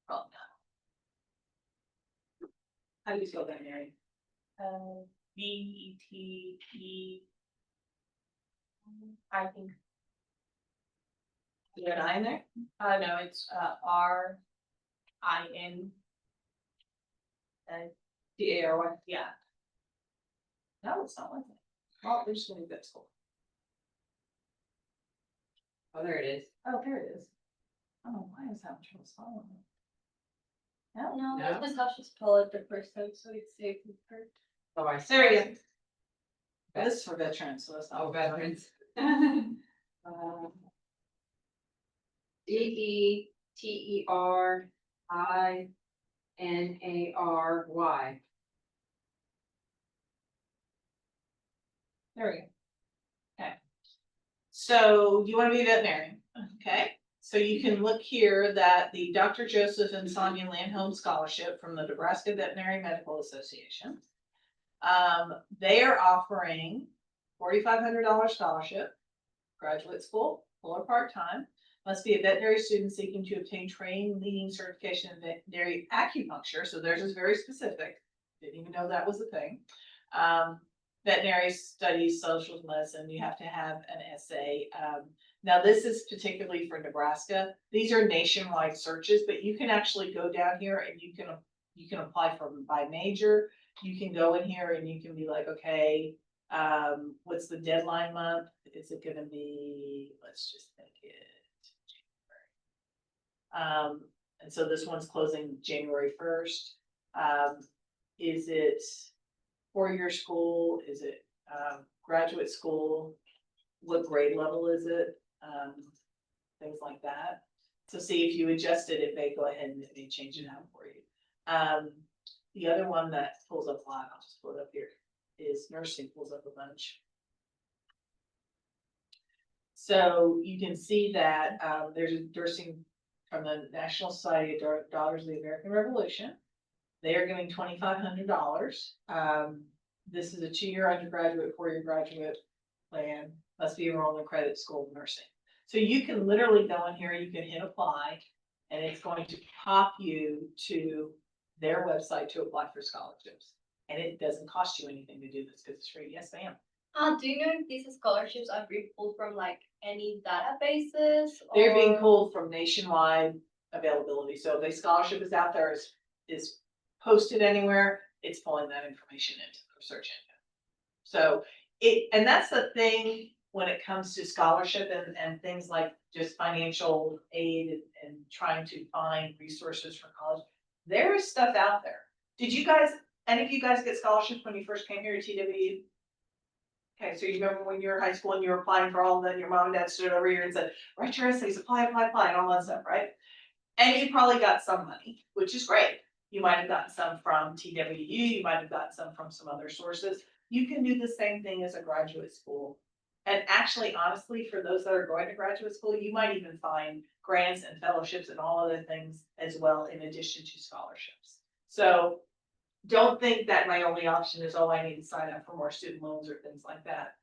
not. How do you spell veterinary? VETE. I think, Is there an I in there? no, it's RIN. DARY? Yeah. No, it's not like that. Well, we're just gonna vet school. Oh, there it is. Oh, there it is. Oh, why is that trouble spelling it? No, No, No? that's how she spelled it the first time, so it's safe with her. Oh, I see. there you go. This is for veterans, so that's not. Oh, veterans. DETERINARY. There we go. Okay. So you want to be a veterinarian, okay? So you can look here that the Dr. Joseph and Sonia Landholm Scholarship from the Nebraska Veterinary Medical Association. They are offering $4,500 scholarship, graduate school, full or part-time. Must be a veterinary student seeking to obtain training, leading certification in veterinary acupuncture. So theirs is very specific. Didn't even know that was a thing. Veterinary studies, social medicine, you have to have an essay. Now this is particularly for Nebraska. These are nationwide searches, but you can actually go down here and you can apply for them by major. You can go in here and you can be like, okay, what's the deadline month? Is it gonna be, let's just make it January. And so this one's closing January 1st. Is it 4-year school? Is it graduate school? What grade level is it? Things like that. So see if you adjusted it, may go ahead and it may change it out for you. The other one that pulls up a lot, I'll just pull it up here, is nursing, pulls up a bunch. So you can see that there's a nursing from the National Society of Daughters of the American Revolution. They are giving $2,500. This is a 2-year undergraduate, 4-year graduate plan. Must be enrolled in credit school of nursing. So you can literally go in here, you can hit apply, and it's going to pop you to their website to apply for scholarships. And it doesn't cost you anything to do this because it's free. Yes, ma'am. Do you know if these scholarships are being pulled from like any databases? They're being or- pulled from nationwide availability. So if a scholarship is out there, is posted anywhere, it's pulling that information into the search engine. So and that's the thing when it comes to scholarship and things like just financial aid and trying to find resources for college. There is stuff out there. Did you guys, any of you guys get scholarships when you first came here to TWU? Okay, so you remember when you were in high school and you were applying for all of them, your mom and dad stood over here and said, write your essays, apply, and all that stuff, right? And you probably got some money, which is great. You might have gotten some from TWU, you might have gotten some from some other sources. You can do the same thing as a graduate school. And actually, honestly, for those that are going to graduate school, you might even find grants and fellowships and all other things as well, in addition to scholarships. So don't think that my only option is, oh, I need to sign up for more student loans or things like that.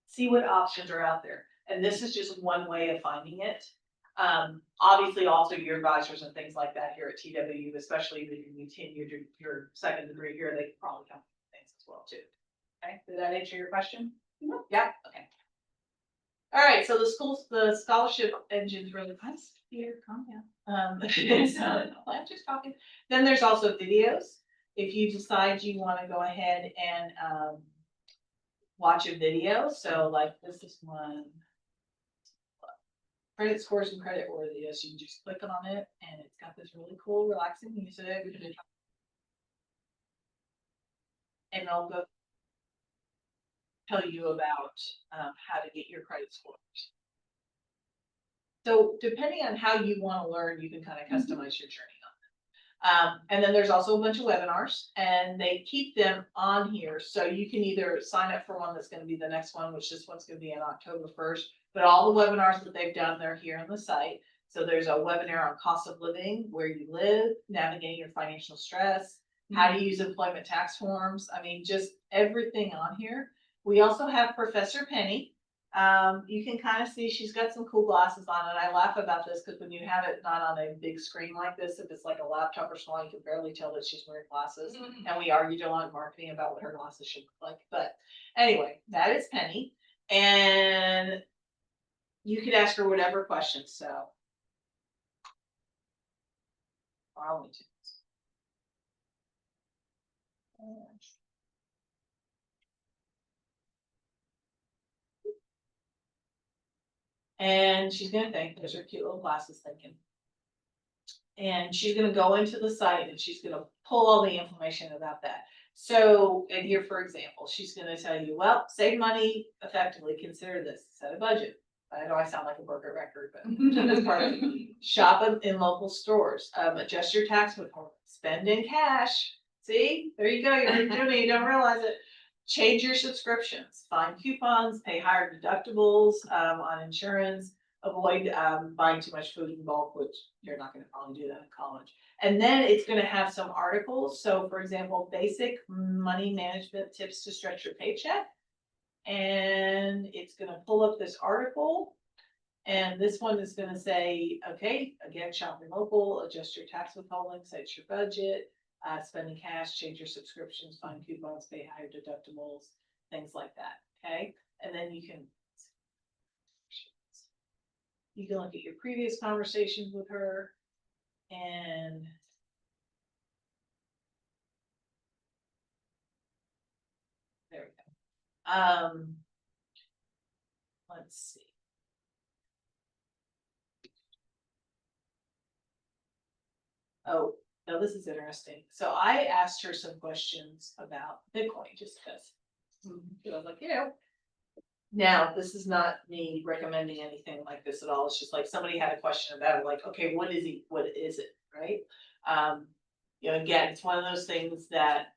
See what options are out there. And this is just one way of finding it. Obviously also your advisors and things like that here at TWU, especially if you continue your second degree here, they probably come with things as well too. Okay, did that answer your question? Yeah, okay. All right, so the scholarship engine's really nice. Here, calm down. So I'm just talking. Then there's also videos. If you decide you want to go ahead and watch a video, so like this is one. Credit scores and credit worthiness. You can just click on it, and it's got this really cool, relaxing music. And I'll go tell you about how to get your credit scores. So depending on how you want to learn, you can kind of customize your journey on it. And then there's also a bunch of webinars, and they keep them on here. So you can either sign up for one that's going to be the next one, which this one's going to be on October 1st. But all the webinars that they've done, they're here on the site. So there's a webinar on cost of living, where you live, navigating your financial stress, how to use employment tax forms. I mean, just everything on here. We also have Professor Penny. You can kind of see she's got some cool glasses on, and I laugh about this because when you have it not on a big screen like this, if it's like a laptop or something, you can barely tell that she's wearing glasses. And we argued a lot in marketing about what her glasses should look like. But anyway, that is Penny. And you could ask her whatever questions, so. I'll need to. And she's gonna think, there's her cute little glasses thinking. And she's gonna go into the site and she's gonna pull all the information about that. So, and here, for example, she's gonna tell you, well, save money effectively, consider this, set a budget. I know I sound like a broken record, but that's part of it. Shop in local stores, adjust your tax withholding, spend in cash. See, there you go, you're doing it, you don't realize it. Change your subscriptions, find coupons, pay higher deductibles on insurance, avoid buying too much food in bulk, which you're not gonna probably do that in college. And then it's gonna have some articles. So for example, basic money management tips to stretch your paycheck. And it's gonna pull up this article. And this one is gonna say, okay, again, shop your local, adjust your tax withholding, set your budget, spending cash, change your subscriptions, find coupons, pay higher deductibles, things like that, okay? And then you can look at your previous conversations with her, and there we go. Let's see. Oh, no, this is interesting. So I asked her some questions about Bitcoin just because I was like, you know, now this is not me recommending anything like this at all. It's just like somebody had a question about it, like, okay, what is it, right? You know, again, it's one of those things that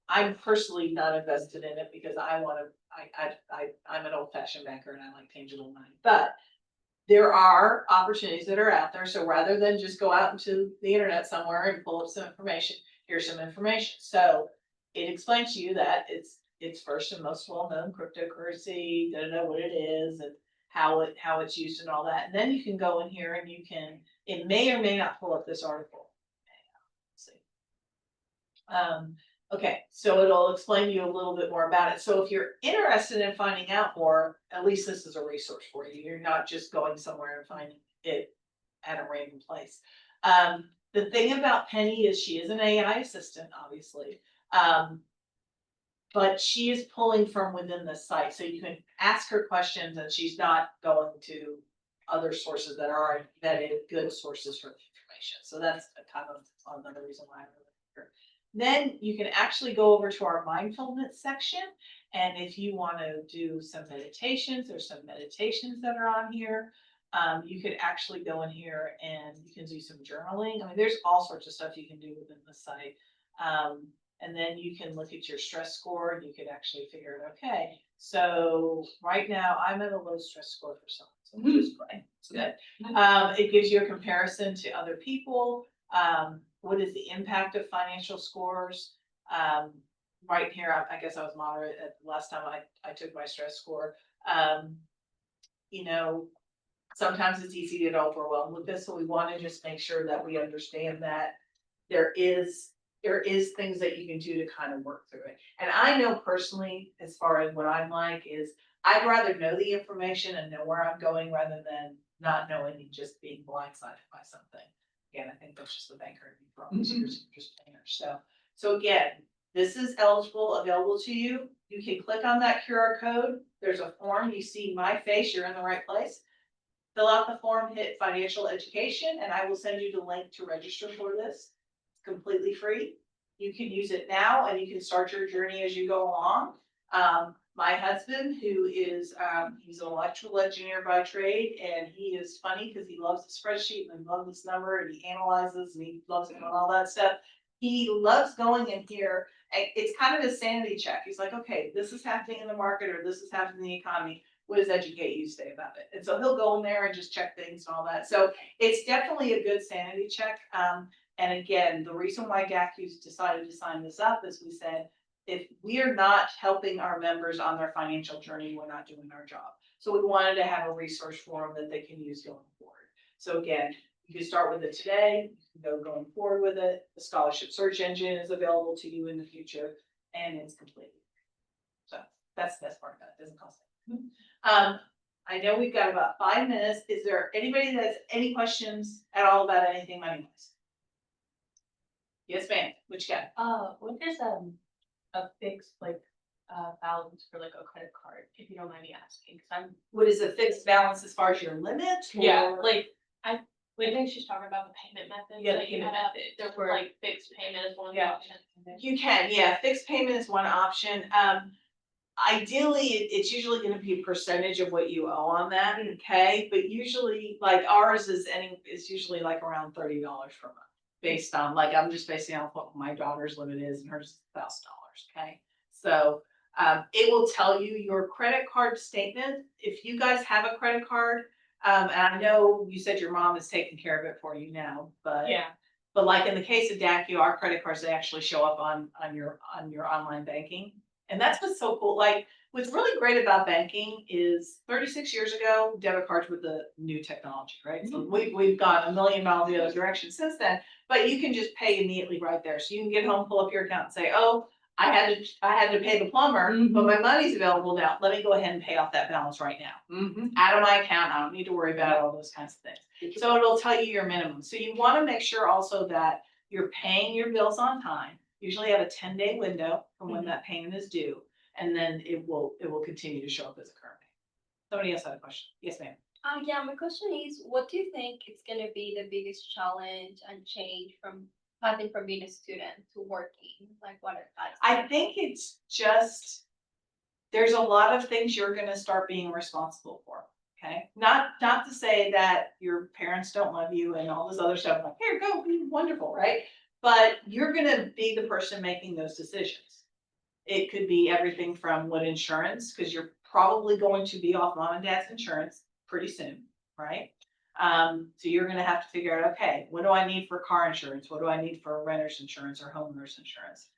I'm personally not invested in it because I'm an old fashioned banker and I like tangible money, but there are opportunities that are out there. So rather than just go out into the internet somewhere and pull up some information, here's some information. So it explains to you that it's first and most well-known cryptocurrency, know what it is and how it's used and all that. And then you can go in here and it may or may not pull up this article. Let's see. Okay, so it'll explain to you a little bit more about it. So if you're interested in finding out more, at least this is a resource for you. You're not just going somewhere and finding it at a random place. The thing about Penny is she is an AI assistant, obviously. but she is pulling from within the site, so you can ask her questions and she's not going to other sources that are already vetted, good sources for the information. So that's a kind of another reason why I really like her. Then you can actually go over to our mindfulness section. And if you want to do some meditations, there's some meditations that are on here. You could actually go in here and you can do some journaling. I mean, there's all sorts of stuff you can do within the site. And then you can look at your stress score and you could actually figure it, okay, so right now I'm at a low stress score for some, so which is great. It's good. It gives you a comparison to other people. What is the impact of financial scores? Right here, I guess I was moderate at the last time I took my stress score. You know, sometimes it's easy to get overwhelmed with this, so we want to just make sure that we understand that there is things that you can do to kind of work through it. And I know personally, as far as what I'm like, is I'd rather know the information and know where I'm going rather than not knowing and just being blindsided by something. Again, I think that's just the banker in me for all these years of just paying. So again, this is available to you. You can click on that QR code. There's a form. You see my face, you're in the right place. Fill out the form, hit financial education, and I will send you the link to register for this. It's completely free. You can use it now and you can start your journey as you go along. My husband, who is, he's an electrical engineer by trade, and he is funny because he loves the spreadsheet and he loves this number and he analyzes and he loves doing all that stuff. He loves going in here. It's kind of a sanity check. He's like, okay, this is happening in the market or this is happening in the economy. What does Educate You say about it? And so he'll go in there and just check things and all that. So it's definitely a good sanity check. And again, the reason why GACU's decided to sign this up is we said, if we are not helping our members on their financial journey, we're not doing our job. So we wanted to have a resource for them that they can use going forward. So again, you can start with it today, you can go going forward with it. The scholarship search engine is available to you in the future, and it's completely free. So that's the best part of it. It doesn't cost anything. I know we've got about 5 minutes. Is there anybody that has any questions at all about anything money-wise? Yes, ma'am. What you got? What is a fixed balance for like a credit card, if you don't mind me asking, because What is a fixed balance as far as your limit? yeah, or- like I think she's talking about the payment method. Yeah, the that you payment had up. method. There were like fixed payment is one of the Yeah. options. You can, yeah, fixed payment is one option. Ideally, it's usually gonna be a percentage of what you owe on that, okay? But usually, like ours is usually like around $30 per month. Based on, like, I'm just basing on what my daughter's limit is and hers is $1,000, okay? So, it will tell you your credit card statement. If you guys have a credit card, and I know you said your mom is taking care of it for you now, but. Yeah, But like in the case of DACU, our credit cards, they actually show up on your online banking. And that's what's so cool. Like, what's really great about banking is 36 years ago, debit cards were the new technology, right? So we've gone a million miles the other direction since then, but you can just pay immediately right there. So you can get home, pull up your account and say, oh, I had to pay the plumber, but my money's available now. Let me go ahead and pay off that balance right now. Out of my account. I don't need to worry about all those kinds of things. So it'll tell you your minimum. So you want to make sure also that you're paying your bills on time. Usually have a 10-day window from when that payment is due, and then it will continue to show up as a current payment. Somebody else had a question. Yes, ma'am. Yeah, my question is, what do you think is gonna be the biggest challenge and change from passing from being a student to working? Like, what are that? I think it's just, there's a lot of things you're gonna start being responsible for. Okay, not to say that your parents don't love you and all this other stuff, like, here, go, be wonderful, right? But you're gonna be the person making those decisions. It could be everything from what insurance, because you're probably going to be off mom and dad's insurance pretty soon, right? So you're gonna have to figure out, okay, what do I need for car insurance? What do I need for renter's insurance or homeowner's insurance?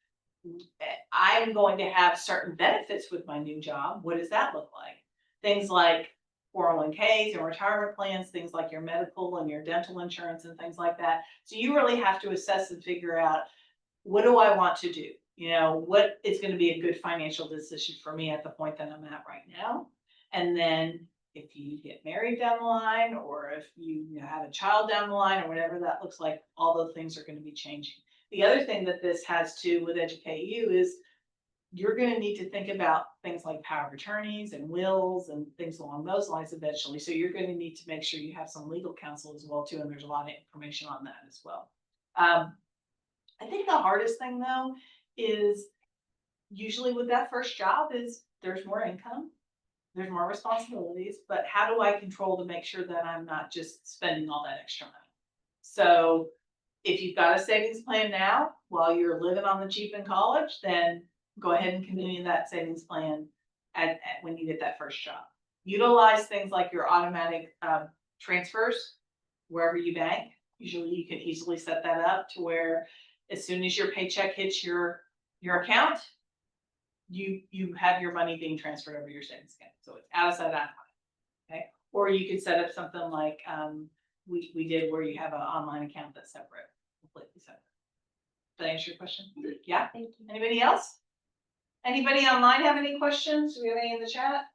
I'm going to have certain benefits with my new job. What does that look like? Things like 401ks and retirement plans, things like your medical and your dental insurance and things like that. So you really have to assess and figure out, what do I want to do? You know, what is going to be a good financial decision for me at the point that I'm at right now? And then if you get married down the line, or if you have a child down the line, or whatever that looks like, all those things are going to be changing. The other thing that this has to with Educate You is you're gonna need to think about things like power of attorneys and wills and things along those lines eventually. So you're gonna need to make sure you have some legal counsel as well too, and there's a lot of information on that as well. I think the hardest thing though is usually with that first job is there's more income, there's more responsibilities, but how do I control to make sure that I'm not just spending all that extra money? So if you've got a savings plan now, while you're living on the cheap in college, then go ahead and continue that savings plan when you get that first job. Utilize things like your automatic transfers wherever you bank. Usually you can easily set that up to where as soon as your paycheck hits your account, you have your money being transferred over your savings account. So it's out of sight, out of mind. Okay. Or you could set up something like we did where you have an online account that's separate, completely separate. Did I answer your question? Yeah. Thank you. Anybody else? Anybody online have any questions? Do we have any in the chat?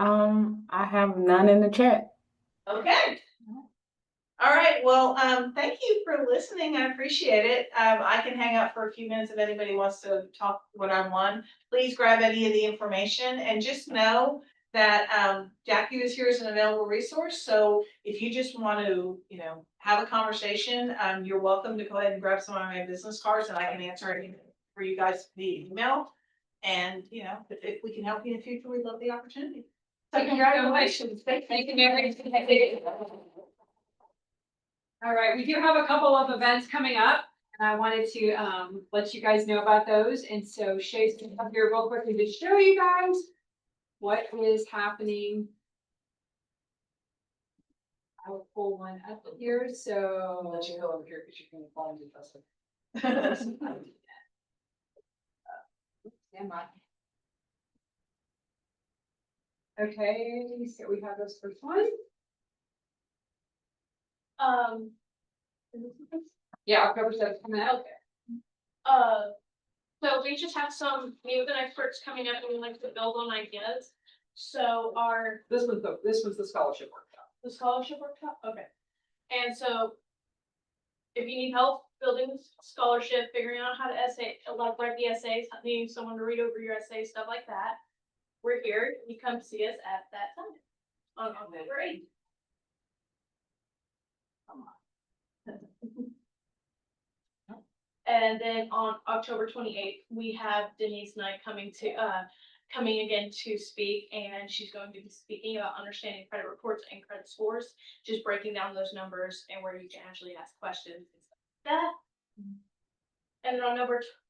I have none in the chat. Okay. All right, well, thank you for listening. I appreciate it. I can hang out for a few minutes if anybody wants to talk one-on-one. Please grab any of the information and just know that Jackie is here as an available resource. So if you just want to, have a conversation, you're welcome to go ahead and grab some of my business cards and I can answer anything for you guys via email. And, if we can help you in the future, we'd love the opportunity. So congratulations. Thank you, Mary. All right, we do have a couple of events coming up, and I wanted to let you guys know about those. And so Shay's gonna come here real quickly to show you guys what is happening. I will pull one up here, so. I'll let you go over here because you can find it. Stand by. Okay, so we have this first one. Yeah, October 7th coming out. So we just have some meet with experts coming up and we like to build on ideas. So This one's the scholarship workshop. the scholarship workshop, okay. And so if you need help building scholarship, figuring out how to write the essays, needing someone to read over your essays, stuff like that, we're here. You come see us at that time on October 8th. And then on October 28th, we have Denise Knight coming again to speak, and she's going to be speaking about understanding credit reports and credit scores, just breaking down those numbers and where you can actually ask questions and stuff like that. And then on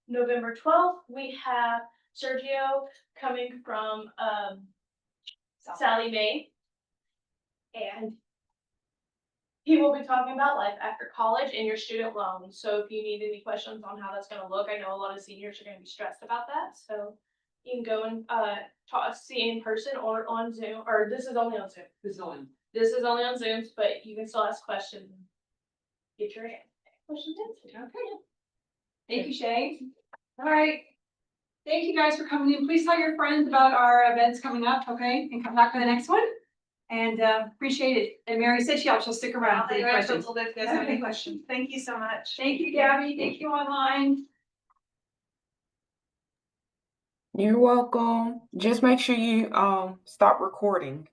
November 12th, we have Sergio coming from Sally Mae, and he will be talking about life after college and your student loans. So if you need any questions on how that's going to look, I know a lot of seniors are going to be stressed about that. So you can go and see in person or on Zoom, or this is only on Zoom. This is only on Zooms, but you can still ask questions. Get your questions answered. Okay. Thank you, Shay. All right. Thank you guys for coming in. Please tell your friends about our events coming up, okay? And come back for the next one. And appreciate it. And Mary said she'll stick around for any questions. If you guys have any questions. Thank you so much. Thank you, Gabby. Thank you online. You're welcome. Just make sure you stop recording.